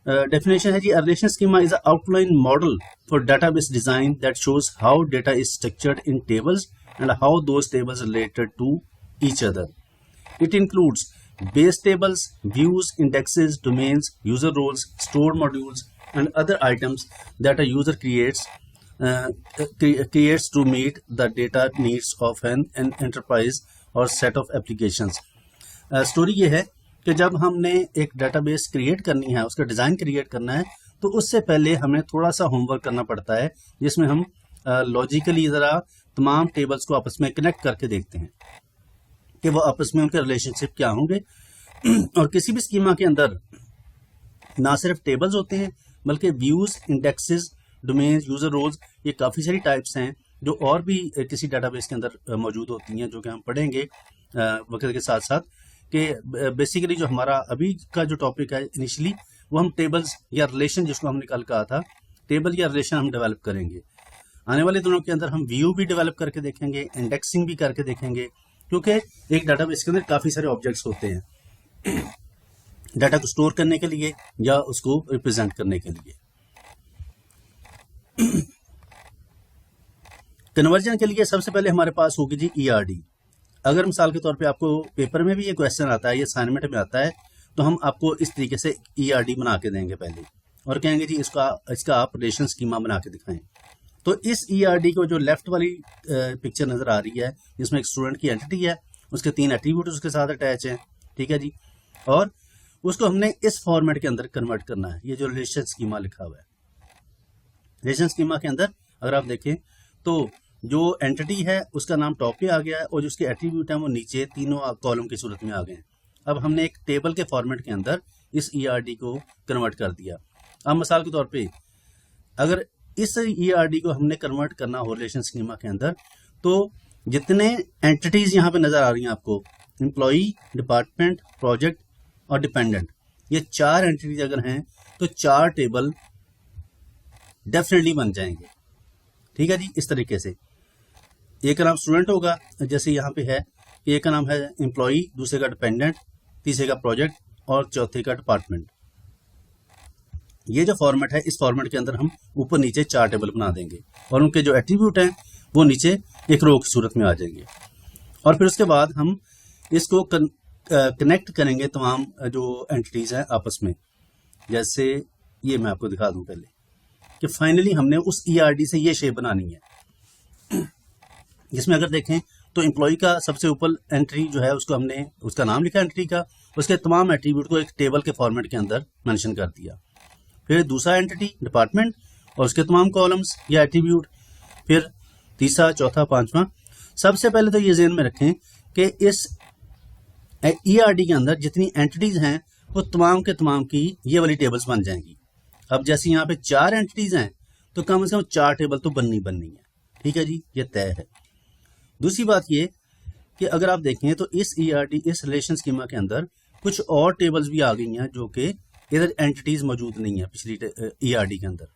Definition है जी, a relation schema is a outline model for database design that shows how data is structured in tables and how those tables related to each other. It includes base tables, views, indexes, domains, user roles, stored modules, and other items that a user creates to meet the data needs of an enterprise or set of applications. Story ये है कि जब हमने एक database create करनी है, उसका design create करना है, तो उससे पहले हमें थोड़ा सा होमवर्क करना पड़ता है, जिसमें हम लॉजिकली ज़रा तमाम टेबल्स को आपस में कनेक्ट करके देखते हैं कि वो आपस में उनके रिलेशनशिप क्या होंगे। और किसी भी स्कीमा के अंदर ना सिर्फ टेबल्स होते हैं, बल्कि views, indexes, domains, user roles, ये काफ़ी सारी टाइप्स हैं जो और भी किसी डाटाबेस के अंदर मौजूद होती हैं, जो कि हम पढ़ेंगे वक्त के साथ साथ। कि बेसिकली जो हमारा अभी का जो टॉपिक है इनिशियली, वो हम टेबल्स या रिलेशन, जिसको हमने कल कहा था, टेबल या रिलेशन हम डेवलप करेंगे। आने वाले दिनों के अंदर हम व्यू भी डेवलप करके देखेंगे, इंडेक्सिंग भी करके देखेंगे, क्योंकि एक डाटाबेस के अंदर काफ़ी सारे ऑब्जेक्ट्स होते हैं डाटा को स्टोर करने के लिए या उसको रिप्रेजेंट करने के लिए। कन्वर्जन के लिए सबसे पहले हमारे पास होगी जी ईआरडी। अगर मिसाल के तौर पे आपको पेपर में भी ये क्वेश्चन आता है, ये असाइनमेंट में आता है, तो हम आपको इस तरीके से ईआरडी बना के देंगे पहले, और कहेंगे जी इसका आप रिलेशन स्कीमा बना के दिखाएं। तो इस ईआरडी को जो लेफ्ट वाली पिक्चर नजर आ रही है, जिसमें एक स्टूडेंट की एंटिटी है, उसके 3 एट्रीब्यूट उसके साथ अटैच हैं, ठीक है जी, और उसको हमने इस फॉर्मेट के अंदर कन्वर्ट करना है। ये जो रिलेशन स्कीमा लिखा हुआ है, रिलेशन स्कीमा के अंदर अगर आप देखें तो जो एंटिटी है उसका नाम टॉप पे आ गया है, और जो उसके एट्रीब्यूट हैं वो नीचे तीनों कॉलम की सूरत में आ गए हैं। अब हमने एक टेबल के फॉर्मेट के अंदर इस ईआरडी को कन्वर्ट कर दिया। अब मिसाल के तौर पे अगर इस ईआरडी को हमने कन्वर्ट करना हो रिलेशन स्कीमा के अंदर, तो जितने एंटिटीज यहाँ पे नजर आ रही हैं आपको, एम्प्लॉई, डिपार्टमेंट, प्रोजेक्ट और डिपेंडेंट, ये 4 एंटिटीज अगर हैं तो 4 टेबल डेफिनेटली बन जाएंगे, ठीक है जी। इस तरीके से एक का नाम स्टूडेंट होगा, जैसे यहाँ पे है, एक का नाम है एम्प्लॉई, दूसरे का डिपेंडेंट, तीसरे का प्रोजेक्ट और चौथे का डिपार्टमेंट। ये जो फॉर्मेट है, इस फॉर्मेट के अंदर हम ऊपर नीचे 4 टेबल बना देंगे, और उनके जो एट्रीब्यूट हैं वो नीचे एक रो की सूरत में आ जाएंगे। और फिर उसके बाद हम इसको कनेक्ट करेंगे तमाम जो एंटिटीज हैं आपस में। जैसे ये मैं आपको दिखा दूं पहले कि फाइनली हमने उस ईआरडी से ये शेप बनानी है, जिसमें अगर देखें तो एम्प्लॉय का सबसे ऊपर एंट्री जो है, उसको हमने उसका नाम लिखा एंट्री का, उसके तमाम एट्रीब्यूट को एक टेबल के फॉर्मेट के अंदर मेंशन कर दिया। फिर दूसरा एंटिटी डिपार्टमेंट और उसके तमाम कॉलम्स या एट्रीब्यूट, फिर तीसरा, चौथा, पांचवा। सबसे पहले तो ये ज़हन में रखें कि इस ईआरडी के अंदर जितनी एंटिटीज हैं वो तमाम के तमाम की ये वाली टेबल्स बन जाएंगी। अब जैसे यहाँ पे 4 एंटिटीज हैं तो कम से कम 4 टेबल तो बननी है, ठीक है जी, ये तय है। दूसरी बात ये कि अगर आप देखें तो इस ईआरडी, इस रिलेशन स्कीमा के अंदर कुछ और टेबल्स भी आ गई हैं जो कि इधर एंटिटीज मौजूद नहीं है पिछली ईआरडी के अंदर।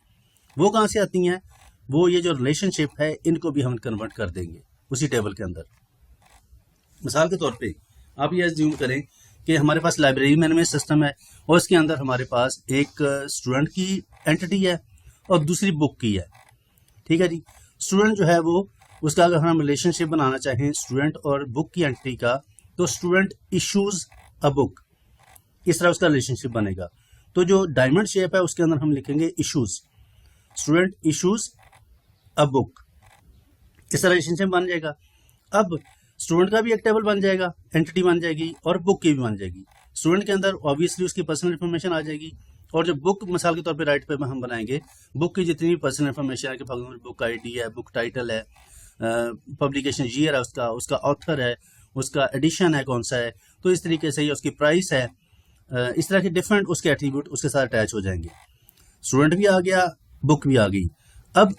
वो कहाँ से आती हैं? वो ये जो रिलेशनशिप है, इनको भी हम कन्वर्ट कर देंगे उसी टेबल के अंदर। मिसाल के तौर पे आप ये अज्यूम करें कि हमारे पास लाइब्रेरी मैनेजमेंट सिस्टम है, और इसके अंदर हमारे पास एक स्टूडेंट की एंटिटी है और दूसरी बुक की है, ठीक है जी। स्टूडेंट जो है वो, उसका अगर हम रिलेशनशिप बनाना चाहें स्टूडेंट और बुक की एंटिटी का, तो स्टूडेंट इशूज अ बुक, इस तरह उसका रिलेशनशिप बनेगा। तो जो डायमंड शेप है उसके अंदर हम लिखेंगे issues, student issues a book, इस तरह रिलेशनशिप बन जाएगा। अब स्टूडेंट का भी एक टेबल बन जाएगा, एंटिटी बन जाएगी, और बुक की भी बन जाएगी। स्टूडेंट के अंदर ऑब्वियसली उसकी पर्सनल इन्फॉर्मेशन आ जाएगी, और जो बुक मिसाल के तौर पे राइट पे हम बनाएंगे, बुक की जितनी भी पर्सनल इन्फॉर्मेशन है कि बुक आईडी है, बुक टाइटल है, पब्लिकेशन ईयर है उसका ऑथर है, उसका एडिशन है कौन सा है, तो इस तरीके से, ये उसकी प्राइस है, इस तरह के डिफरेंट उसके एट्रीब्यूट उसके साथ अटैच हो जाएंगे। स्टूडेंट भी आ गया, बुक भी आ गई। अब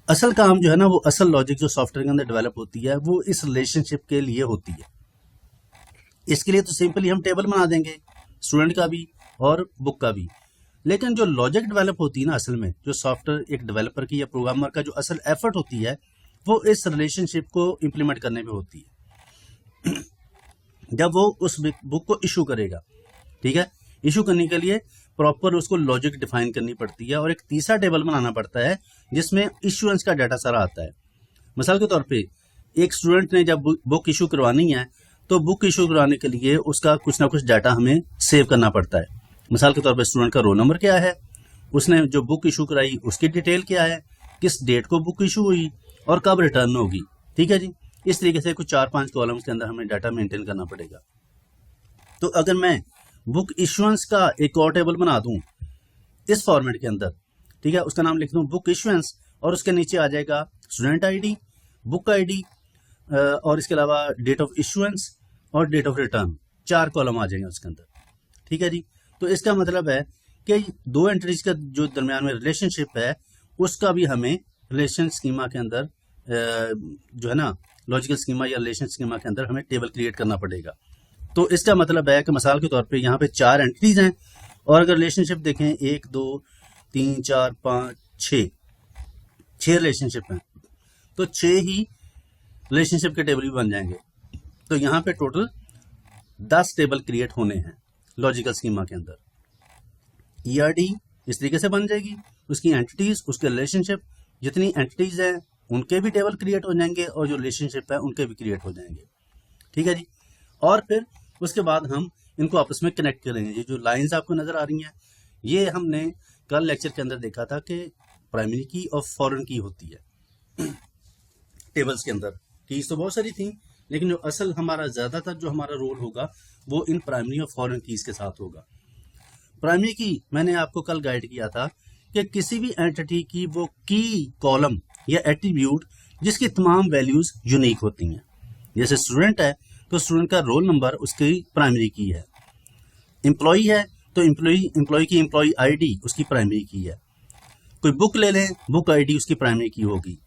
असल काम जो है ना, वो असल लॉजिक जो सॉफ्टवेयर के अंदर डेवलप होती है, वो इस रिलेशनशिप के लिए होती है। इसके लिए तो सिंपली हम टेबल बना देंगे, स्टूडेंट का भी और बुक का भी। लेकिन जो लॉजिक डेवलप होती है ना, असल में जो सॉफ्टवेयर एक डेवलपर की या प्रोग्रामर का जो असल एफर्ट होती है, वो इस रिलेशनशिप को इम्प्लीमेंट करने में होती है। जब वो उस बुक को इशू करेगा, ठीक है, इशू करने के लिए प्रॉपर उसको लॉजिक डिफाइन करनी पड़ती है, और एक तीसरा टेबल बनाना पड़ता है जिसमें इश्यूएंस का डाटा सारा आता है। मिसाल के तौर पे एक स्टूडेंट ने जब बुक इशू करवानी है तो बुक इशू करवाने के लिए उसका कुछ ना कुछ डाटा हमें सेव करना पड़ता है। मिसाल के तौर पे स्टूडेंट का रोल नंबर क्या है, उसने जो बुक इशू कराई उसकी डिटेल क्या है, किस डेट को बुक इशू हुई और कब रिटर्न होगी। ठीक है जी, इस तरीके से कुछ 4-5 कॉलम्स के अंदर हमें डाटा मेंटेन करना पड़ेगा। तो अगर मैं बुक इशुएंस का एक और टेबल बना दूं इस फॉर्मेट के अंदर, ठीक है, उसका नाम लिख दूं बुक इशुएंस, और उसके नीचे आ जाएगा स्टूडेंट आईडी, बुक आईडी, और इसके अलावा डेट ऑफ इशुएंस और डेट ऑफ रिटर्न, 4 कॉलम आ जाएंगे उसके अंदर। ठीक है जी, तो इसका मतलब है कि 2 एंट्रीज का जो दरमियान में रिलेशनशिप है उसका भी हमें रिलेशन स्कीमा के अंदर जो है ना, लॉजिकल स्कीमा या रिलेशन स्कीमा के अंदर हमें टेबल क्रिएट करना पड़ेगा। तो इसका मतलब है कि मिसाल के तौर पे यहाँ पे 4 एंट्रीज हैं, और अगर रिलेशनशिप देखें 1 2 3 4 5 6 रिलेशनशिप हैं, तो 6 ही रिलेशनशिप के टेबल भी बन जाएंगे। तो यहाँ पे टोटल 10 टेबल क्रिएट होने हैं लॉजिकल स्कीमा के अंदर। ईआरडी इस तरीके से बन जाएगी, उसकी एंटिटीज, उसके रिलेशनशिप, जितनी एंटिटीज हैं उनके भी टेबल क्रिएट हो जाएंगे और जो रिलेशनशिप है उनके भी क्रिएट हो जाएंगे। ठीक है जी, और फिर उसके बाद हम इनको आपस में कनेक्ट करेंगे। ये जो लाइंस आपको नजर आ रही हैं, ये हमने कल लेक्चर के अंदर देखा था कि प्राइमरी की और फॉरेन की होती है टेबल्स के अंदर। कीज तो बहुत सारी थी, लेकिन जो असल हमारा ज्यादातर जो हमारा रोल होगा वो इन प्राइमरी और फॉरेन कीज के साथ होगा। प्राइमरी की मैंने आपको कल गाइड किया था कि किसी भी एंटिटी की वो की कॉलम या एट्रीब्यूट जिसकी तमाम वैल्यूज यूनिक होती हैं। जैसे स्टूडेंट है तो स्टूडेंट का रोल नंबर उसकी प्राइमरी की है, एम्प्लॉई है तो एम्प्लॉई की एम्प्लॉई आईडी उसकी प्राइमरी की है। कोई बुक ले लें, बुक आईडी उसकी प्राइमरी की होगी।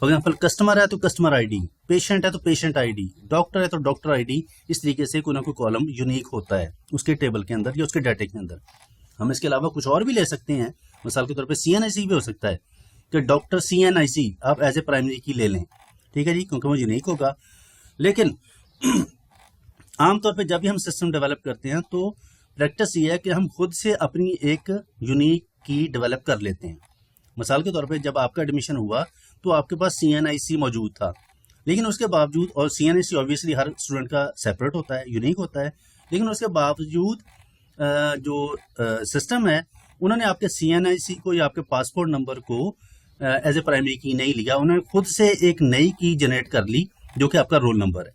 फॉर एग्जाम्पल कस्टमर है तो कस्टमर आईडी, पेशेंट है तो पेशेंट आईडी, डॉक्टर है तो डॉक्टर आईडी। इस तरीके से कोई ना कोई कॉलम यूनिक होता है उसके टेबल के अंदर या उसके डाटा के अंदर। हम इसके अलावा कुछ और भी ले सकते हैं, मिसाल के तौर पे सीएनआईसी भी हो सकता है कि डॉक्टर सीएनआईसी आप एज ए प्राइमरी की ले लें। ठीक है जी, क्योंकि वो यूनिक होगा। लेकिन आमतौर पे जब भी हम सिस्टम डेवलप करते हैं तो प्रैक्टिस ये है कि हम खुद से अपनी एक यूनिक की डेवलप कर लेते हैं। मिसाल के तौर पे जब आपका एडमिशन हुआ तो आपके पास सीएनआईसी मौजूद था, लेकिन उसके बावजूद, और सीएनआईसी ऑब्वियसली हर स्टूडेंट का सेपरेट होता है, यूनिक होता है, लेकिन उसके बावजूद जो सिस्टम है उन्होंने आपके सीएनआईसी को या आपके पासपोर्ट नंबर को एज ए प्राइमरी की नहीं लिया, उन्होंने खुद से एक नई की जनरेट कर ली जो कि आपका रोल नंबर है।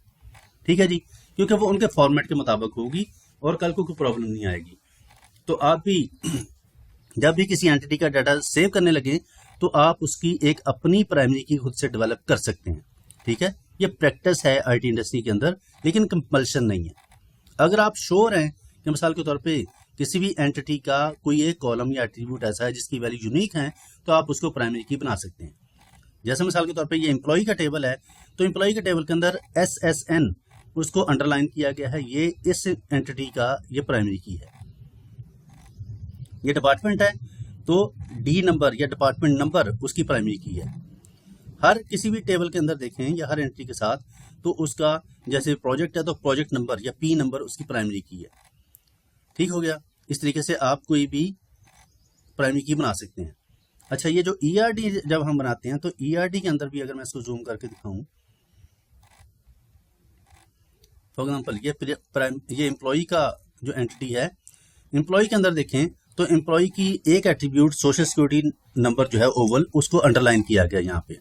ठीक है जी, क्योंकि वो उनके फॉर्मेट के मुताबिक होगी और कल को कोई प्रॉब्लम नहीं आएगी। तो आप भी जब भी किसी एंटिटी का डाटा सेव करने लगे तो आप उसकी एक अपनी प्राइमरी की खुद से डेवलप कर सकते हैं। ठीक है, ये प्रैक्टिस है आईटी इंडस्ट्री के अंदर, लेकिन कंपल्शन नहीं है। अगर आप श्योर हैं कि मिसाल के तौर पे किसी भी एंटिटी का कोई एक कॉलम या एट्रीब्यूट ऐसा है जिसकी वैल्यू यूनिक है, तो आप उसको प्राइमरी की बना सकते हैं। जैसे मिसाल के तौर पे ये एम्प्लॉय का टेबल है, तो एम्प्लॉय के टेबल के अंदर SSN उसको अंडरलाइन किया गया है, ये इस एंटिटी का ये प्राइमरी की है। ये डिपार्टमेंट है तो डी नंबर या डिपार्टमेंट नंबर उसकी प्राइमरी की है। हर किसी भी टेबल के अंदर देखें या हर एंट्री के साथ, तो उसका जैसे प्रोजेक्ट है तो प्रोजेक्ट नंबर या पी नंबर उसकी प्राइमरी की है। ठीक हो गया, इस तरीके से आप कोई भी प्राइमरी की बना सकते हैं। अच्छा, ये जो ईआरडी जब हम बनाते हैं तो ईआरडी के अंदर भी अगर मैं इसको जूम करके दिखाऊं, फॉर एग्जाम्पल ये एम्प्लॉय का जो एंटिटी है, एम्प्लॉय के अंदर देखें तो एम्प्लॉय की एक एट्रीब्यूट सोशल सिक्योरिटी नंबर जो है ओवल, उसको अंडरलाइन किया गया यहाँ पे।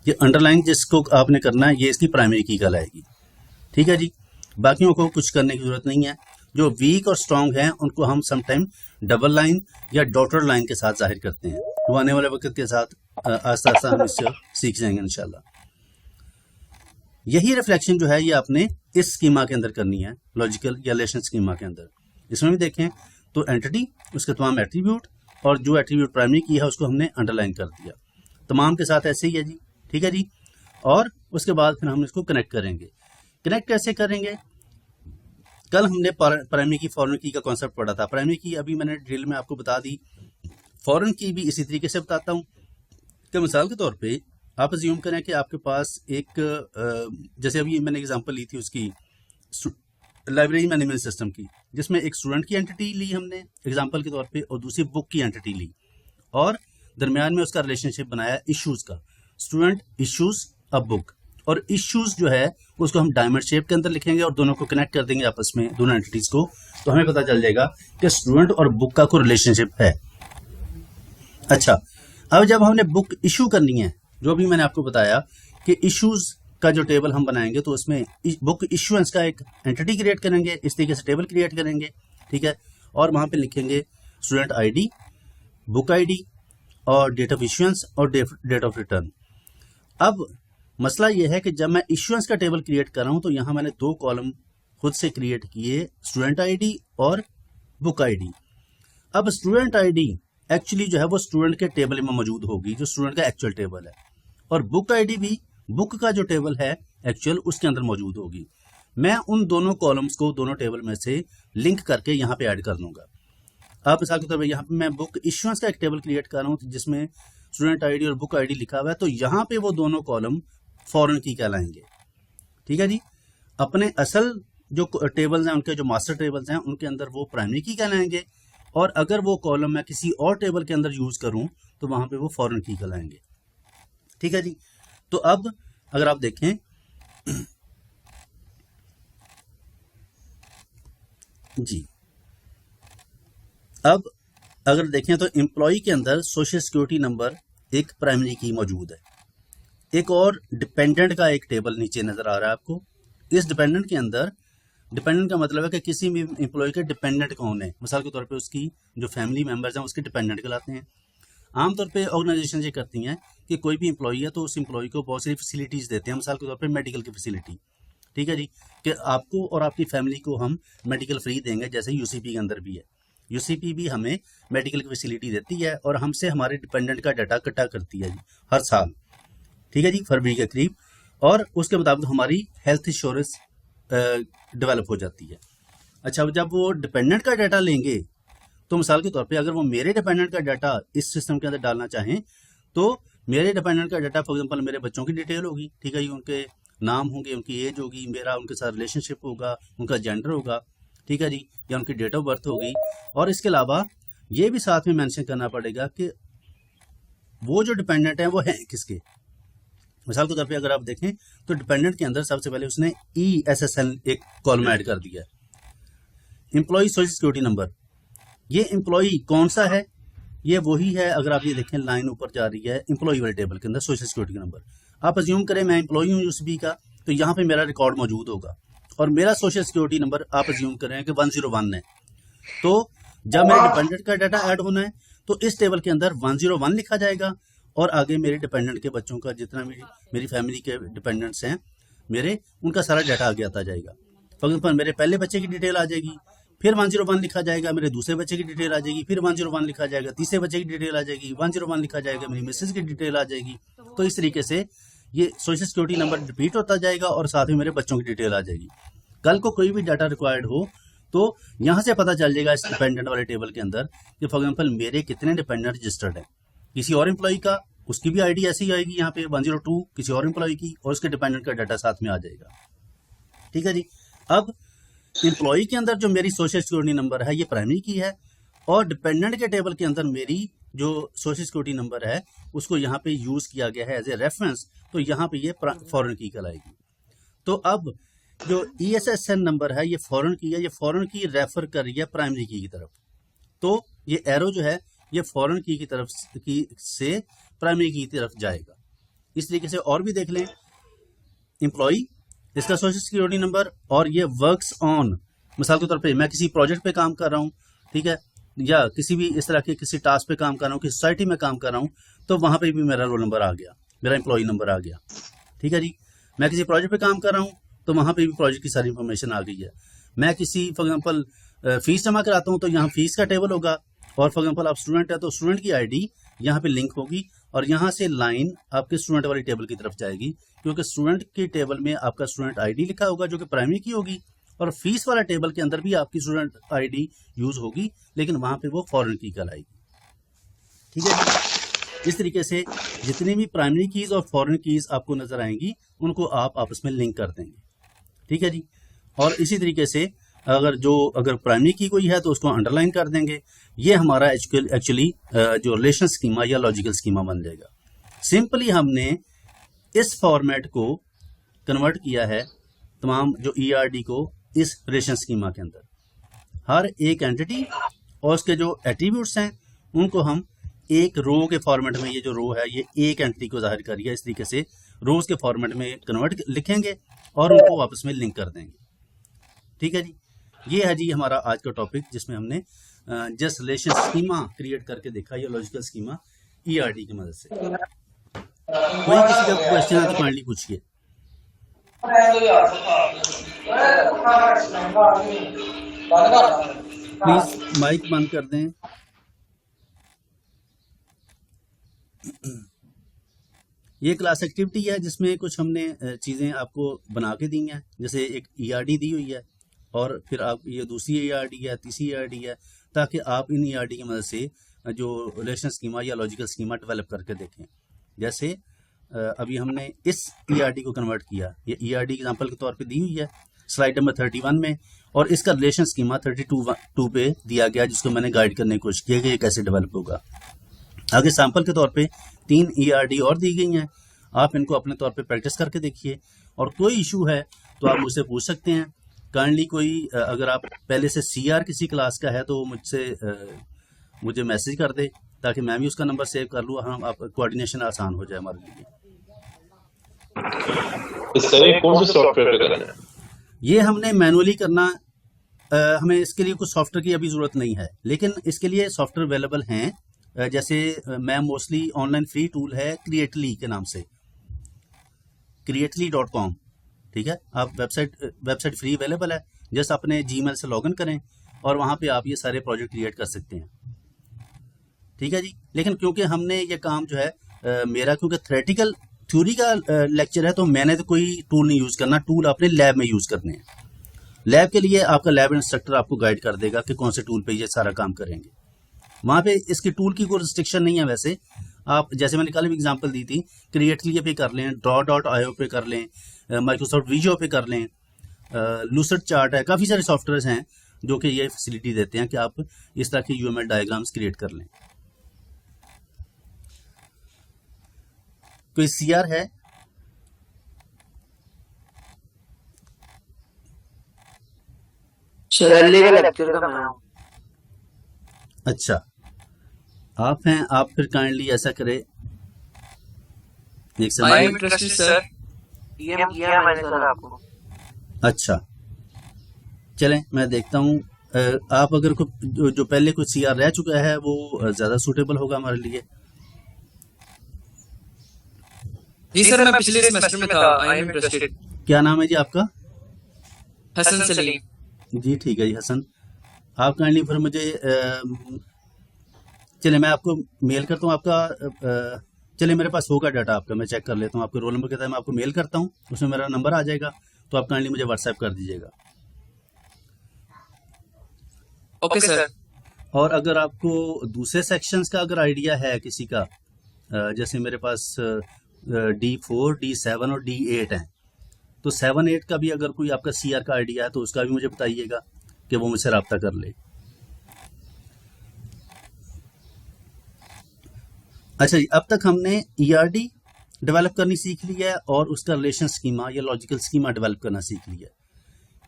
ये अंडरलाइन जिसको आपने करना है ये इसकी प्राइमरी की कहलाएगी। ठीक है जी, बाकियों को कुछ करने की जरूरत नहीं है। जो वीक और स्ट्रॉन्ग हैं उनको हम समटाइम डबल लाइन या डॉटेड लाइन के साथ जाहिर करते हैं। तो आने वाले वक्त के साथ आस्ता आस्ता हम इससे सीख जाएंगे इंशाल्लाह। यही रिफ्लेक्शन जो है ये आपने इस स्कीमा के अंदर करनी है, लॉजिकल या रिलेशन स्कीमा के अंदर। इसमें भी देखें तो एंटिटी, उसके तमाम एट्रीब्यूट, और जो एट्रीब्यूट प्राइमरी की है उसको हमने अंडरलाइन कर दिया। तमाम के साथ ऐसे ही है जी। ठीक है जी, और उसके बाद फिर हम इसको कनेक्ट करेंगे। कनेक्ट कैसे करेंगे? कल हमने प्राइमरी की फॉरेन की का कॉन्सेप्ट पढ़ा था। प्राइमरी की अभी मैंने ड्रिल में आपको बता दी, फॉरेन की भी इसी तरीके से बताता हूँ कि मिसाल के तौर पे आप अज्यूम करें कि आपके पास एक जैसे अभी मैंने एग्जांपल ली थी उसकी लाइब्रेरी मैनेजमेंट सिस्टम की, जिसमें एक स्टूडेंट की एंटिटी ली हमने एग्जाम्पल के तौर पे और दूसरी बुक की एंटिटी ली और दरमियान में उसका रिलेशनशिप बनाया इश्यूज का, स्टूडेंट इश्यूज अ बुक। और इश्यूज जो है उसको हम डायमंड शेप के अंदर लिखेंगे और दोनों को कनेक्ट कर देंगे आपस में, दोनों एंटिटीज को, तो हमें पता चल जाएगा कि स्टूडेंट और बुक का कोई रिलेशनशिप है। अच्छा, अब जब हमने बुक इशू करनी है, जो भी मैंने आपको बताया कि इश्यूज का जो टेबल हम बनाएंगे तो उसमें बुक इश्यूएंस का एक एंटिटी क्रिएट करेंगे, इस तरीके से टेबल क्रिएट करेंगे, ठीक है। और वहां पे लिखेंगे स्टूडेंट आईडी, बुक आईडी और डेट ऑफ इश्यूएंस और डेट ऑफ रिटर्न। अब मसला यह है कि जब मैं इश्यूएंस का टेबल क्रिएट कर रहा हूं तो यहां मैंने दो कॉलम खुद से क्रिएट किए, स्टूडेंट आईडी और बुक आईडी। अब स्टूडेंट आईडी एक्चुअली जो है वो स्टूडेंट के टेबल में मौजूद होगी, जो स्टूडेंट का एक्चुअल टेबल है, और बुक आईडी भी बुक का जो टेबल है एक्चुअल उसके अंदर मौजूद होगी। मैं उन दोनों कॉलम्स को दोनों टेबल में से लिंक करके यहाँ पे ऐड कर लूंगा। अब मिसाल के तौर पर यहाँ पे मैं बुक इश्यूएंस का एक टेबल क्रिएट कर रहा हूँ जिसमें स्टूडेंट आईडी और बुक आईडी लिखा हुआ है, तो यहाँ पे वो दोनों कॉलम फॉरेन की कहलाएंगे, ठीक है जी। अपने असल जो टेबल्स हैं, उनके जो मास्टर टेबल्स हैं, उनके अंदर वो प्राइमरी की कहलाएंगे, और अगर वो कॉलम मैं किसी और टेबल के अंदर यूज करूं तो वहां पे वो फॉरेन की कहलाएंगे, ठीक है जी। तो अब अगर आप देखें जी, अब अगर देखें तो एम्प्लॉय के अंदर सोशल सिक्योरिटी नंबर एक प्राइमरी की मौजूद है। एक और डिपेंडेंट का एक टेबल नीचे नजर आ रहा है आपको। इस डिपेंडेंट के अंदर, डिपेंडेंट का मतलब है कि किसी भी एम्प्लॉय के डिपेंडेंट कौन है, मिसाल के तौर पे उसकी जो फैमिली मेंबर्स हैं उसके डिपेंडेंट कहलाते हैं। आमतौर पे ऑर्गेनाइजेशन ये करती हैं कि कोई भी एम्प्लॉय है तो उस एम्प्लॉय को बहुत सारी फैसिलिटीज देते हैं, मिसाल के तौर पे मेडिकल की फैसिलिटी, ठीक है जी, कि आपको और आपकी फैमिली को हम मेडिकल फ्री देंगे, जैसे यूसीपी के अंदर भी है। यूसीपी भी हमें मेडिकल की फैसिलिटी देती है और हमसे हमारे डिपेंडेंट का डाटा इकट्ठा करती है जी हर साल, ठीक है जी, फरवरी के करीब, और उसके मुताबिक हमारी हेल्थ इंश्योरेंस डेवलप हो जाती है। अच्छा, जब वो डिपेंडेंट का डाटा लेंगे तो मिसाल के तौर पे अगर वो मेरे डिपेंडेंट का डाटा इस सिस्टम के अंदर डालना चाहें तो मेरे डिपेंडेंट का डाटा फॉर एग्जांपल मेरे बच्चों की डिटेल होगी, ठीक है जी, उनके नाम होंगे, उनकी एज होगी, मेरा उनके साथ रिलेशनशिप होगा, उनका जेंडर होगा, ठीक है जी, या उनकी डेट ऑफ बर्थ होगी। और इसके अलावा ये भी साथ में मेंशन करना पड़ेगा कि वो जो डिपेंडेंट है वो है किसके। मिसाल के तौर पे अगर आप देखें तो डिपेंडेंट के अंदर सबसे पहले उसने ESSN एक कॉलम ऐड कर दिया, एम्प्लॉय सोशल सिक्योरिटी नंबर। ये एम्प्लॉय कौन सा है, ये वही है, अगर आप ये देखें लाइन ऊपर जा रही है एम्प्लॉय वाले टेबल के अंदर सोशल सिक्योरिटी नंबर। आप अज्यूम करें मैं एम्प्लॉय हूँ यूसीबी का, तो यहाँ पे मेरा रिकॉर्ड मौजूद होगा और मेरा सोशल सिक्योरिटी नंबर आप अज्यूम करें कि 101 है। तो जब मेरे डिपेंडेंट का डाटा ऐड होना है तो इस टेबल के अंदर 101 लिखा जाएगा और आगे मेरे डिपेंडेंट के बच्चों का जितना भी मेरी फैमिली के डिपेंडेंट्स हैं मेरे, उनका सारा डाटा आगे आता जाएगा। फॉर एग्जाम्पल मेरे पहले बच्चे की डिटेल आ जाएगी, फिर 101 लिखा जाएगा, मेरे दूसरे बच्चे की डिटेल आ जाएगी, फिर 101 लिखा जाएगा, तीसरे बच्चे की डिटेल आ जाएगी, 101 लिखा जाएगा, मेरी मिसेज की डिटेल आ जाएगी। तो इस तरीके से ये सोशल सिक्योरिटी नंबर रिपीट होता जाएगा और साथ में मेरे बच्चों की डिटेल आ जाएगी। कल को कोई भी डाटा रिक्वायर्ड हो तो यहाँ से पता चल जाएगा इस डिपेंडेंट वाले टेबल के अंदर कि फॉर एग्जाम्पल मेरे कितने डिपेंडेंट रजिस्टर्ड है। किसी और एम्प्लॉय का उसकी भी आईडी ऐसी आएगी यहाँ पे 102 किसी और एम्प्लॉय की, और उसके डिपेंडेंट का डाटा साथ में आ जाएगा, ठीक है जी। अब एम्प्लॉय के अंदर जो मेरी सोशल सिक्योरिटी नंबर है ये प्राइमरी की है, और डिपेंडेंट के टेबल के अंदर मेरी जो सोशल सिक्योरिटी नंबर है उसको यहाँ पे यूज किया गया है एज ए रेफरेंस, तो यहाँ पे ये फॉरेन की कहलाएगी। तो अब जो ESSN नंबर है ये फॉरेन की है, ये फॉरेन की रेफर कर रही है प्राइमरी की तरफ, तो ये एरो जो है ये फॉरेन की तरफ से प्राइमरी की तरफ जाएगा। इस तरीके से और भी देख लें, एम्प्लॉय इसका सोशल सिक्योरिटी नंबर, और ये वर्क्स ऑन, मिसाल के तौर पे मैं किसी प्रोजेक्ट पे काम कर रहा हूँ, ठीक है, या किसी भी इस तरह के किसी टास्क पे काम कर रहा हूँ, किसी सोसाइटी में काम कर रहा हूँ, तो वहां पे भी मेरा रोल नंबर आ गया, मेरा एम्प्लॉय नंबर आ गया, ठीक है जी। मैं किसी प्रोजेक्ट पे काम कर रहा हूँ तो वहां पे भी प्रोजेक्ट की सारी इंफॉर्मेशन आ गई है। मैं किसी फॉर एग्जाम्पल फीस जमा कराता हूँ तो यहाँ फीस का टेबल होगा, और फॉर एग्जाम्पल आप स्टूडेंट है तो स्टूडेंट की आईडी यहाँ पे लिंक होगी, और यहाँ से लाइन आपके स्टूडेंट वाली टेबल की तरफ जाएगी, क्योंकि स्टूडेंट की टेबल में आपका स्टूडेंट आईडी लिखा होगा जो कि प्राइमरी की होगी, और फीस वाला टेबल के अंदर भी आपकी स्टूडेंट आईडी यूज होगी, लेकिन वहां पे वो फॉरेन की कहलाएगी, ठीक है। इस तरीके से जितनी भी प्राइमरी कीज और फॉरेन कीज आपको नजर आएंगी उनको आप आपस में लिंक कर देंगे, ठीक है जी। और इसी तरीके से अगर प्राइमरी की कोई है तो उसको अंडरलाइन कर देंगे। ये हमारा एक्चुअली जो रिलेशन स्कीमा या लॉजिकल स्कीमा बन जाएगा। सिंपली हमने इस फॉर्मेट को कन्वर्ट किया है तमाम जो ईआरडी को इस रिलेशन स्कीमा के अंदर। हर एक एंटिटी और उसके जो एट्रीब्यूट्स हैं उनको हम एक रो के फॉर्मेट में, ये जो रो है ये एक एंटिटी को जाहिर करिए, इस तरीके से रोज के फॉर्मेट में कन्वर्ट लिखेंगे और उनको आपस में लिंक कर देंगे। ठीक है जी, ये है जी हमारा आज का टॉपिक, जिसमें हमने जस्ट रिलेशन स्कीमा क्रिएट करके देखा, या लॉजिकल स्कीमा ईआरडी की मदद से। कोई किसी का क्वेश्चन है तो काइंडली पूछिए। प्लीज माइक बंद कर दें। ये क्लास एक्टिविटी है जिसमें कुछ हमने चीज़ें आपको बना के दी हैं, जैसे एक ईआरडी दी हुई है और फिर आप ये दूसरी ईआरडी है, तीसरी ईआरडी है, ताकि आप इन ईआरडी की मदद से जो रिलेशन स्कीमा या लॉजिकल स्कीमा डेवलप करके देखें। जैसे अभी हमने इस ईआरडी को कन्वर्ट किया, ये ईआरडी एग्जांपल के तौर पे दी हुई है स्लाइड नंबर 31 में, और इसका रिलेशन स्कीमा 32 पे दिया गया, जिसको मैंने गाइड करने की कोशिश की कि ये कैसे डेवलप होगा। आगे सैंपल के तौर पे 3 ईआरडी और दी गई हैं, आप इनको अपने तौर पे प्रैक्टिस करके देखिए, और कोई इशू है तो आप मुझसे पूछ सकते हैं। काइंडली कोई अगर आप पहले से सीआर किसी क्लास का है तो मुझे मैसेज कर दे, ताकि मैं भी उसका नंबर सेव कर लूँ, हम आप कोऑर्डिनेशन आसान हो जाए हमारे लिए। इस तरह कौन से सॉफ्टवेयर पे करना है? ये हमने मैनुअली करना, हमें इसके लिए कुछ सॉफ्टवेयर की अभी ज़रूरत नहीं है, लेकिन इसके लिए सॉफ्टवेयर अवेलेबल हैं। जैसे मैं मोस्टली ऑनलाइन फ्री टूल है क्रिएटली के नाम से, creately.com, ठीक है। आप वेबसाइट फ्री अवेलेबल है, जस्ट अपने जीमेल से लॉगिन करें और वहाँ पे आप ये सारे प्रोजेक्ट क्रिएट कर सकते हैं। ठीक है जी, लेकिन क्योंकि हमने ये काम जो है मेरा क्योंकि थ्योरी का लेक्चर है, तो मैंने तो कोई टूल नहीं यूज़ करना, टूल आपने लैब में यूज़ करने हैं। लैब के लिए आपका लैब इंस्ट्रक्टर आपको गाइड कर देगा कि कौन से टूल पे ये सारा काम करेंगे। वहाँ पे इसकी टूल की कोई रिस्ट्रिक्शन नहीं है। वैसे आप जैसे मैंने कल भी एग्जांपल दी थी, क्रिएटली पे कर लें, draw.io पे कर लें, माइक्रोसॉफ्ट विजो पे कर लें, लूसिड चार्ट है, काफ़ी सारे सॉफ्टवेयर हैं जो कि ये फैसिलिटी देते हैं कि आप इस तरह के यूएमएल डायग्राम्स क्रिएट कर लें। कोई सीआर है? अच्छा, आप हैं, आप फिर काइंडली ऐसा करें, एक सर मैंने सर आपको। अच्छा, चलें मैं देखता हूँ। आप अगर जो पहले कुछ सीआर रह चुका है वो ज़्यादा सूटेबल होगा हमारे लिए। जी सर, मैं पिछले सेमेस्टर में था। I am interested. क्या नाम है जी आपका? हसन सलीम। जी ठीक है जी हसन, आप काइंडली फिर मुझे चलिए मैं आपको मेल करता हूँ आपका। चलिए मेरे पास होगा डाटा आपका, मैं चेक कर लेता हूँ। आपके रोल नंबर के साथ मैं आपको मेल करता हूँ, उसमें मेरा नंबर आ जाएगा, तो आप काइंडली मुझे व्हाट्सएप कर दीजिएगा। Okay sir. और अगर आपको दूसरे सेक्शंस का अगर आइडिया है किसी का, जैसे मेरे पास D4, D7 और D8 हैं, तो 7-8 का भी अगर कोई आपका सीआर का आइडिया है तो उसका भी मुझे बताइएगा कि वो मुझसे रब्ता कर ले। अच्छा जी, अब तक हमने ईआरडी डेवलप करनी सीख ली है और उसका रिलेशन स्कीमा या लॉजिकल स्कीमा डेवलप करना सीख लिया है।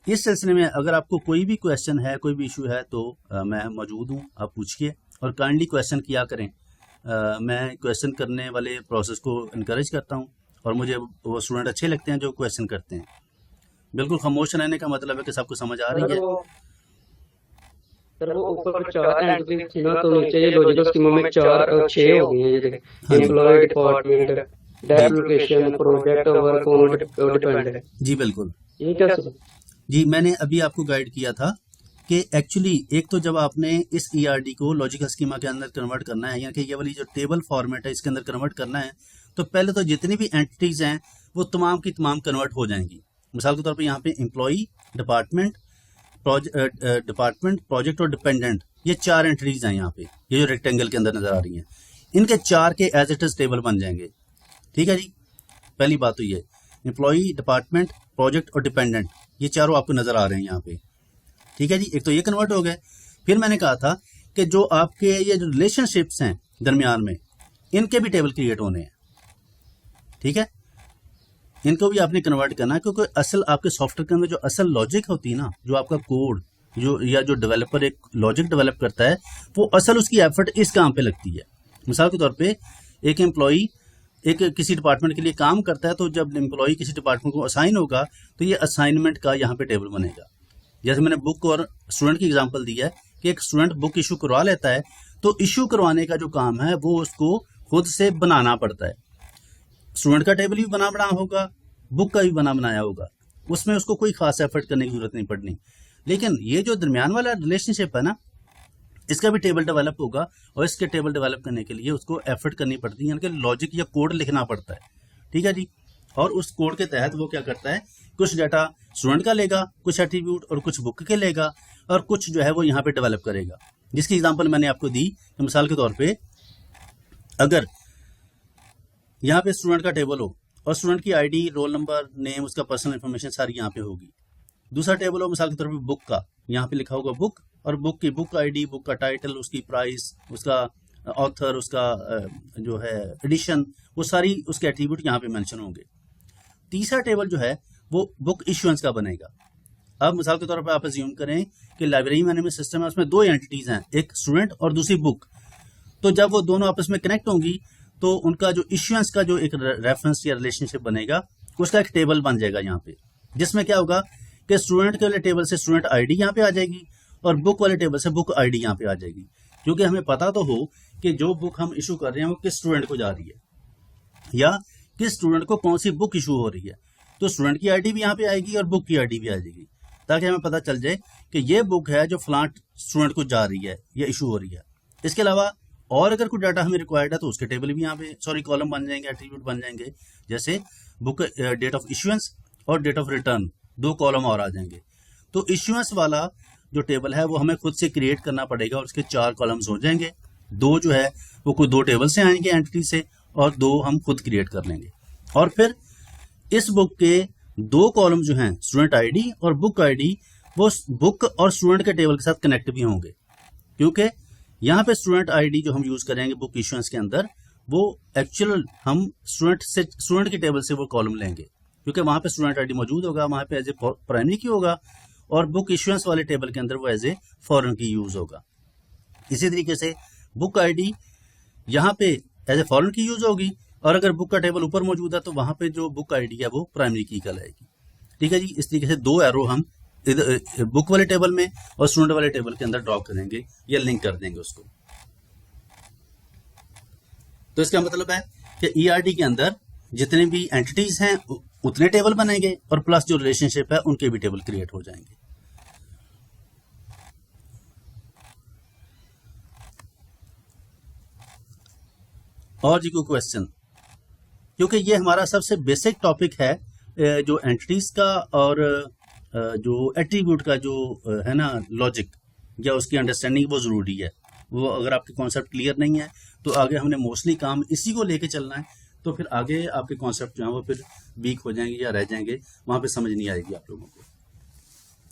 इस सिलसिले में अगर आपको कोई भी क्वेश्चन है, कोई भी इशू है, तो मैं मौजूद हूँ, आप पूछिए और काइंडली क्वेश्चन किया करें। मैं क्वेश्चन करने वाले प्रोसेस को इनकरेज करता हूँ और मुझे वो स्टूडेंट अच्छे लगते हैं जो क्वेश्चन करते हैं। बिल्कुल खामोश रहने का मतलब है कि सबको समझ आ रही है। सर वो ऊपर 4 एंटिटी थी ना, तो नीचे ये लॉजिकल स्कीमा में 4-6 हो गई हैं। ये देखिए, employee, department, date location, project, work on, dependent. जी बिल्कुल, ये क्या सर? जी मैंने अभी आपको गाइड किया था कि एक्चुअली एक तो जब आपने इस ईआरडी को लॉजिकल स्कीमा के अंदर कन्वर्ट करना है, यानी कि ये वाली जो टेबल फॉर्मेट है इसके अंदर कन्वर्ट करना है, तो पहले तो जितनी भी एंटिटीज हैं वो तमाम की तमाम कन्वर्ट हो जाएंगी। मिसाल के तौर पे यहाँ पे एम्प्लॉई, डिपार्टमेंट, प्रोजेक्ट और डिपेंडेंट, ये 4 एंटिटीज हैं यहाँ पे, ये जो रेक्टेंगल के अंदर नजर आ रही हैं, इनके 4 के एज इट इज टेबल बन जाएंगे। ठीक है जी, पहली बात तो ये एम्प्लॉई, डिपार्टमेंट, प्रोजेक्ट और डिपेंडेंट, ये चारों आपको नजर आ रहे हैं यहाँ पे। ठीक है जी, एक तो ये कन्वर्ट हो गए। फिर मैंने कहा था कि जो आपके ये जो रिलेशनशिप्स हैं दरमियान में, इनके भी टेबल क्रिएट होने हैं। ठीक है, इनको भी आपने कन्वर्ट करना है, क्योंकि असल आपके सॉफ्टवेयर के अंदर जो असल लॉजिक होती है ना, जो आपका कोड जो या जो डेवलपर एक लॉजिक डेवलप करता है, वो असल उसकी एफर्ट इस काम पे लगती है। मिसाल के तौर पे एक एम्प्लॉई एक किसी डिपार्टमेंट के लिए काम करता है, तो जब एम्प्लॉई किसी डिपार्टमेंट को असाइन होगा तो ये असाइनमेंट का यहाँ पे टेबल बनेगा। जैसे मैंने बुक और स्टूडेंट की एग्जांपल दी है कि एक स्टूडेंट बुक इशू करवा लेता है, तो इशू करवाने का जो काम है वो उसको खुद से बनाना पड़ता है। स्टूडेंट का टेबल भी बना होगा, बुक का भी बनाया होगा, उसमें उसको कोई खास एफर्ट करने की जरूरत नहीं पड़नी। लेकिन ये जो दरमियान वाला रिलेशनशिप है ना, इसका भी टेबल डेवलप होगा, और इसके टेबल डेवलप करने के लिए उसको एफर्ट करनी पड़ती है, यानी कि लॉजिक या कोड लिखना पड़ता है। ठीक है जी, और उस कोड के तहत वो क्या करता है, कुछ डाटा स्टूडेंट का लेगा, कुछ एट्रीब्यूट और कुछ बुक के लेगा, और कुछ जो है वो यहाँ पे डेवलप करेगा। जिसकी एग्जांपल मैंने आपको दी, तो मिसाल के तौर पे अगर यहाँ पे स्टूडेंट का टेबल हो और स्टूडेंट की आईडी, रोल नंबर, नेम, उसका पर्सनल इन्फॉर्मेशन सारी यहाँ पे होगी। दूसरा टेबल हो मिसाल के तौर पे बुक का, यहाँ पे लिखा होगा बुक, और बुक की बुक आईडी, बुक का टाइटल, उसकी प्राइस, उसका ऑथर, उसका जो है एडिशन, वो सारी उसके एट्रीब्यूट यहाँ पे मेंशन होंगे। तीसरा टेबल जो है वो बुक इश्यूएंस का बनेगा। अब मिसाल के तौर पर आप अज्यूम करें कि लाइब्रेरी मैनेजमेंट सिस्टम है, उसमें दो एंटिटीज हैं, एक स्टूडेंट और दूसरी बुक। तो जब वो दोनों आपस में कनेक्ट होंगी तो उनका जो इश्यूएंस का जो एक रेफरेंस या रिलेशनशिप बनेगा, उसका एक टेबल बन जाएगा यहाँ पे, जिसमें क्या होगा कि स्टूडेंट के वाले टेबल से स्टूडेंट आईडी यहाँ पे आ जाएगी, और बुक वाले टेबल से बुक आईडी यहाँ पे आ जाएगी। क्योंकि हमें पता तो हो कि जो बुक हम इशू कर रहे हैं वो किस स्टूडेंट को जा रही है, या किस स्टूडेंट को कौन सी बुक इशू हो रही है। तो स्टूडेंट की आईडी भी यहाँ पे आएगी और बुक की आईडी भी आ जाएगी, ताकि हमें पता चल जाए कि ये बुक है जो फलां स्टूडेंट को जा रही है या इशू हो रही है। इसके अलावा और अगर कोई डाटा हमें रिक्वायर्ड है तो उसके टेबल भी यहाँ पे कॉलम बन जाएंगे, एट्रीब्यूट बन जाएंगे। जैसे बुक डेट ऑफ इश्यूएंस और डेट ऑफ रिटर्न, दो कॉलम और आ जाएंगे। तो इश्यूएंस वाला जो टेबल है वो हमें खुद से क्रिएट करना पड़ेगा, और उसके 4 कॉलम्स हो जाएंगे। 2 जो है वो कोई 2 टेबल से आएंगे एंटिटी से, और 2 हम खुद क्रिएट कर लेंगे। और फिर इस बुक के 2 कॉलम जो हैं, स्टूडेंट आईडी और बुक आईडी, वो बुक और स्टूडेंट के टेबल के साथ कनेक्ट भी होंगे, क्योंकि यहाँ पे स्टूडेंट आईडी जो हम यूज करेंगे बुक इश्यूएंस के अंदर, वो एक्चुअल हम स्टूडेंट के टेबल से वो कॉलम लेंगे, क्योंकि वहां पे स्टूडेंट आईडी मौजूद होगा, वहां पे एज ए प्राइमरी की होगा, और बुक इश्यूएंस वाले टेबल के अंदर वो एज ए फॉरेन की यूज होगा। इसी तरीके से बुक आईडी यहाँ पे एज ए फॉरेन की यूज होगी, और अगर बुक का टेबल ऊपर मौजूद है तो वहां पे जो बुक आईडी है वो प्राइमरी की कहलाएगी। ठीक है जी, इस तरीके से 2 एरो हम बुक वाले टेबल में और स्टूडेंट वाले टेबल के अंदर ड्रॉ करेंगे या लिंक कर देंगे उसको। तो इसका मतलब है कि ईआरडी के अंदर जितने भी एंटिटीज हैं उतने टेबल बनेंगे, और प्लस जो रिलेशनशिप है उनके भी टेबल क्रिएट हो जाएंगे। और जी कोई क्वेश्चन? क्योंकि ये हमारा सबसे बेसिक टॉपिक है, जो एंटिटीज का और जो एट्रीब्यूट का जो है ना लॉजिक या उसकी अंडरस्टैंडिंग, वो ज़रूरी है। वो अगर आपके कॉन्सेप्ट क्लियर नहीं है तो आगे हमने मोस्टली काम इसी को लेके चलना है, तो फिर आगे आपके कॉन्सेप्ट जो हैं वो फिर वीक हो जाएंगे या रह जाएंगे, वहाँ पे समझ नहीं आएगी आप लोगों को।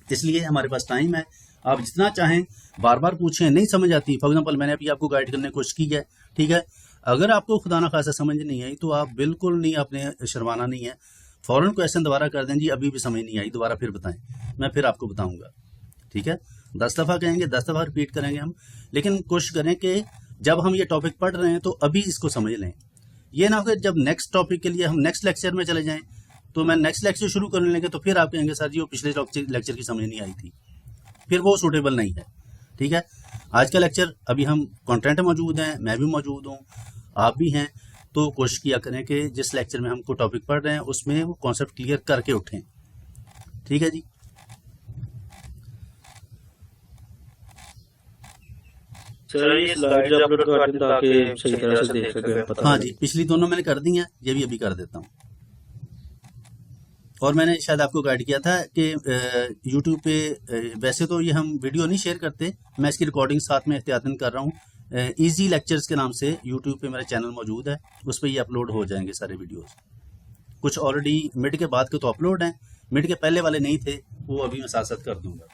इसलिए हमारे पास टाइम है, आप जितना चाहें बार बार पूछें, नहीं समझ आती, फॉर एग्जाम्पल मैंने अभी आपको गाइड करने की कोशिश की है, ठीक है। अगर आपको खुदा ना खासा समझ नहीं आई तो आप बिल्कुल नहीं, आपने शर्माना नहीं है, फौरन क्वेश्चन दोबारा कर दें, जी अभी भी समझ नहीं आई, दोबारा फिर बताएं, मैं फिर आपको बताऊंगा। ठीक है, 10 दफ़ा कहेंगे, 10 दफ़ा रिपीट करेंगे हम, लेकिन कोशिश करें कि जब हम ये टॉपिक पढ़ रहे हैं तो अभी इसको समझ लें। ये ना हो कि जब नेक्स्ट टॉपिक के लिए हम नेक्स्ट लेक्चर में चले जाएं, तो मैं नेक्स्ट लेक्चर शुरू करने लगे तो फिर आप कहेंगे सर जी वो पिछले लेक्चर की समझ नहीं आई थी, फिर वो सूटेबल नहीं है। ठीक है, आज का लेक्चर अभी हम कंटेंट मौजूद हैं, मैं भी मौजूद हूँ, आप भी हैं, तो कोशिश किया करें कि जिस लेक्चर में हमको टॉपिक पढ़ रहे हैं उसमें वो कॉन्सेप्ट क्लियर करके उठें। ठीक है जी, सर ये स्लाइड्स अपलोड कर दें ताकि सही तरह से देख सकें। हाँ जी, पिछली दोनों मैंने कर दी हैं, ये भी अभी कर देता हूँ। और मैंने शायद आपको गाइड किया था कि यूट्यूब पे वैसे तो ये हम वीडियो नहीं शेयर करते, मैं इसकी रिकॉर्डिंग साथ में एहतियातन कर रहा हूँ। इजी लेक्चर्स के नाम से यूट्यूब पे मेरा चैनल मौजूद है, उस पर ये अपलोड हो जाएंगे सारे वीडियोस। कुछ ऑलरेडी मिड के बाद के तो अपलोड हैं, मिड के पहले वाले नहीं थे, वो अभी मैं साथ साथ कर दूंगा।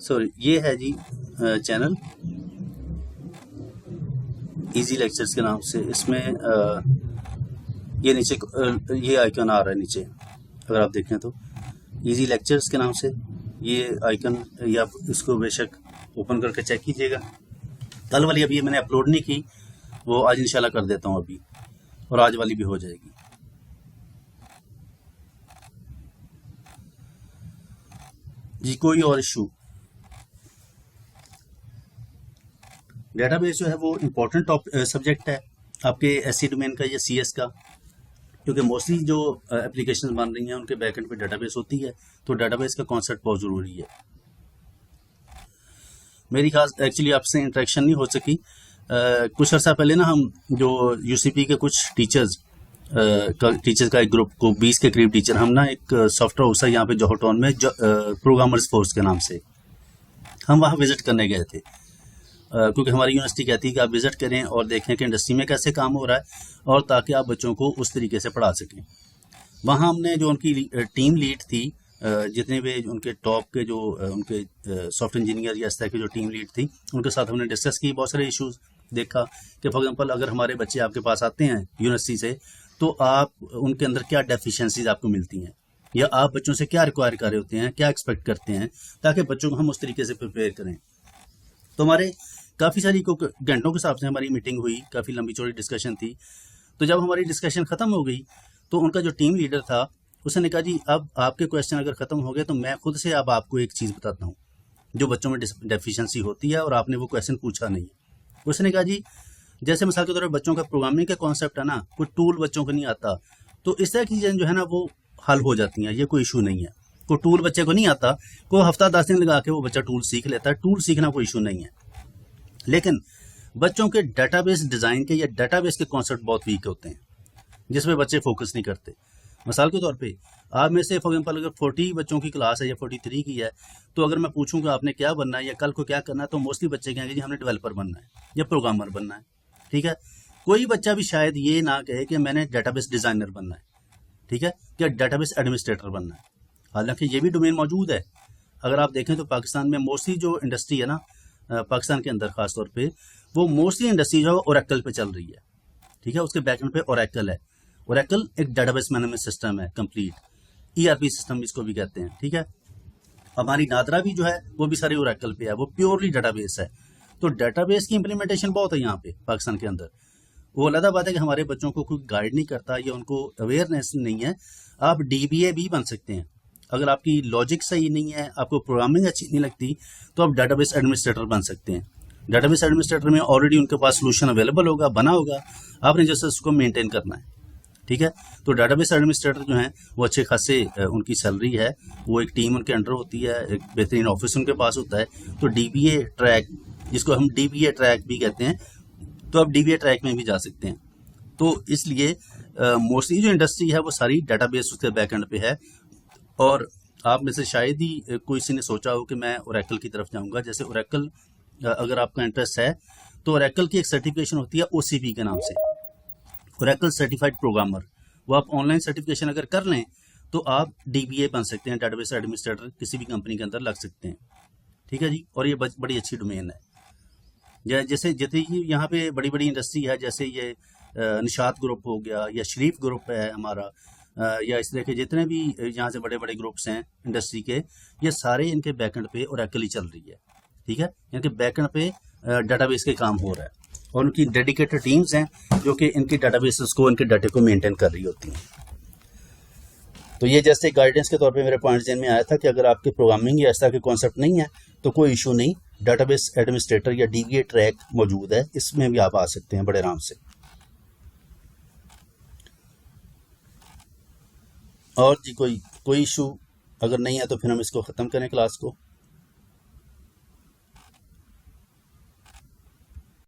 सॉरी, ये है जी चैनल इजी लेक्चर्स के नाम से। इसमें ये नीचे ये आइकन आ रहा है नीचे, अगर आप देखें तो इजी लेक्चर्स के नाम से ये आइकन, ये आप इसको बेशक ओपन करके चेक कीजिएगा। कल वाली अभी मैंने अपलोड नहीं की, वो आज इंशाल्लाह कर देता हूँ अभी, और आज वाली भी हो जाएगी। जी कोई और इशू? डेटाबेस जो है वो इम्पोर्टेंट सब्जेक्ट है आपके एससी डोमेन का या सीएस का, क्योंकि मोस्टली जो एप्लीकेशन बन रही हैं उनके बैकएंड पे डेटाबेस होती है, तो डेटाबेस का कॉन्सेप्ट बहुत ज़रूरी है। मेरी खास एक्चुअली आपसे इंटरेक्शन नहीं हो सकी। कुछ अर्सा पहले ना हम जो यूसीपी के कुछ टीचर्स का एक ग्रुप को 20 के करीब टीचर, हम ना एक सॉफ्टवेयर हाउस है यहाँ पे जोहर टाउन में, प्रोग्रामर्स फोर्स के नाम से, हम वहाँ विजिट करने गए थे। क्योंकि हमारी यूनिवर्सिटी कहती है कि आप विजिट करें और देखें कि इंडस्ट्री में कैसे काम हो रहा है, और ताकि आप बच्चों को उस तरीके से पढ़ा सकें। वहाँ हमने जो उनकी टीम लीड थी, जितने भी उनके टॉप के जो उनके सॉफ्टवेयर इंजीनियर या इस तरह की जो टीम लीड थी, उनके साथ हमने डिस्कस की, बहुत सारे इश्यूज देखा कि फॉर एग्जाम्पल अगर हमारे बच्चे आपके पास आते हैं यूनिवर्सिटी से, तो आप उनके अंदर क्या डेफिशिएंसीज आपको मिलती हैं, या आप बच्चों से क्या रिक्वायर कर रहे होते हैं, क्या एक्सपेक्ट करते हैं, ताकि बच्चों को हम उस तरीके से प्रिपेयर करें। तो हमारे काफ़ी सारी घंटों के हिसाब से हमारी मीटिंग हुई, काफ़ी लंबी चौड़ी डिस्कशन थी। तो जब हमारी डिस्कशन ख़त्म हो गई, तो उनका जो टीम लीडर था उसने कहा जी अब आपके क्वेश्चन अगर ख़त्म हो गए तो मैं खुद से अब आपको एक चीज़ बताता हूँ जो बच्चों में डेफिशिएंसी होती है और आपने वो क्वेश्चन पूछा नहीं। उसने कहा जी जैसे मिसाल के तौर पर बच्चों का प्रोग्रामिंग का कॉन्सेप्ट है ना, कोई टूल बच्चों को नहीं आता, तो इस तरह की चीज़ें जो है ना वो हल हो जाती हैं, ये कोई इशू नहीं है। कोई टूल बच्चे को नहीं आता, कोई हफ्ता 10 दिन लगा के वो बच्चा टूल सीख लेता है, टूल सीखना कोई इशू नहीं है। लेकिन बच्चों के डेटाबेस डिज़ाइन के या डेटाबेस के कॉन्सेप्ट बहुत वीक होते हैं, जिसमें बच्चे फोकस नहीं करते। मिसाल के तौर पे आप में से फॉर एग्जाम्पल अगर 40 बच्चों की क्लास है या 43 की है, तो अगर मैं पूछूंगा आपने क्या बनना है या कल को क्या करना है, तो मोस्टली बच्चे कहेंगे जी हमने डेवलपर बनना है या प्रोग्रामर बनना है। ठीक है, कोई बच्चा भी शायद ये ना कहे कि मैंने डेटाबेस डिज़ाइनर बनना है, ठीक है, या डेटाबेस एडमिनिस्ट्रेटर बनना है। हालांकि ये भी डोमेन मौजूद है। अगर आप देखें तो पाकिस्तान में मोस्टली जो इंडस्ट्री है ना, पाकिस्तान के अंदर खास तौर पे, वो मोस्टली इंडस्ट्री जो है ओरेकल पे चल रही है। ठीक है, उसके बैकएंड पे ओरेकल है। ओरेकल एक डेटाबेस मैनेजमेंट सिस्टम है, कंप्लीट ईआरपी सिस्टम इसको भी कहते हैं। ठीक है, हमारी नादरा भी जो है वो भी सारी ओरेकल पे है, वो प्योरली डेटाबेस है। तो डेटाबेस की इंप्लीमेंटेशन बहुत है यहाँ पे पाकिस्तान के अंदर। वो अलग बात है कि हमारे बच्चों को कोई गाइड नहीं करता या उनको अवेयरनेस नहीं है। आप डीबीए भी बन सकते हैं। अगर आपकी लॉजिक सही नहीं है, आपको प्रोग्रामिंग अच्छी नहीं लगती, तो आप डेटाबेस एडमिनिस्ट्रेटर बन सकते हैं। डेटाबेस एडमिनिस्ट्रेटर में ऑलरेडी उनके पास सोल्यूशन अवेलेबल होगा, बना होगा, आपने जैसे उसको मेंटेन करना है। ठीक है, तो डेटाबेस एडमिनिस्ट्रेटर जो हैं वो अच्छे खासे उनकी सैलरी है, वो एक टीम उनके अंडर होती है, एक बेहतरीन ऑफिस उनके पास होता है। तो डीबीए ट्रैक, जिसको हम डीबीए ट्रैक भी कहते हैं, तो आप डीबीए ट्रैक में भी जा सकते हैं। तो इसलिए मोस्टली जो इंडस्ट्री है वो सारी डेटाबेस उसके बैकएंड पे है। और आप में से शायद ही कोई सी ने सोचा हो कि मैं ओरेकल की तरफ जाऊंगा। जैसे ओरेकल अगर आपका इंटरेस्ट है तो ओरेकल की एक सर्टिफिकेशन होती है ओसीपी के नाम से, ओरेकल सर्टिफाइड प्रोग्रामर। वो आप ऑनलाइन सर्टिफिकेशन अगर कर लें तो आप डीबीए बन सकते हैं, डेटाबेस एडमिनिस्ट्रेटर, किसी भी कंपनी के अंदर लग सकते हैं। ठीक है जी, और ये बड़ी अच्छी डोमेन है। जैसे जितनी यहाँ पे बड़ी बड़ी इंडस्ट्री है, जैसे ये निशात ग्रुप हो गया या शरीफ ग्रुप है हमारा, या इस तरह के जितने भी यहाँ से बड़े बड़े ग्रुप्स हैं इंडस्ट्री के, ये सारे इनके बैकएंड पे ओरेकल ही चल रही है। ठीक है, इनके बैकएंड पे डेटाबेस के काम हो रहा है, और उनकी डेडिकेटेड टीम्स हैं जो कि इनकी डेटाबेसेस को, इनके डाटे को मेंटेन कर रही होती हैं। तो ये जैसे गाइडेंस के तौर पे मेरे पॉइंट में आया था कि अगर आपके प्रोग्रामिंग या ऐसा के कॉन्सेप्ट नहीं है तो कोई इशू नहीं, डेटाबेस एडमिनिस्ट्रेटर या डीबीए ट्रैक मौजूद है, इसमें भी आप आ सकते हैं बड़े आराम से। और जी कोई इशू अगर नहीं है तो फिर हम इसको ख़त्म करें क्लास को।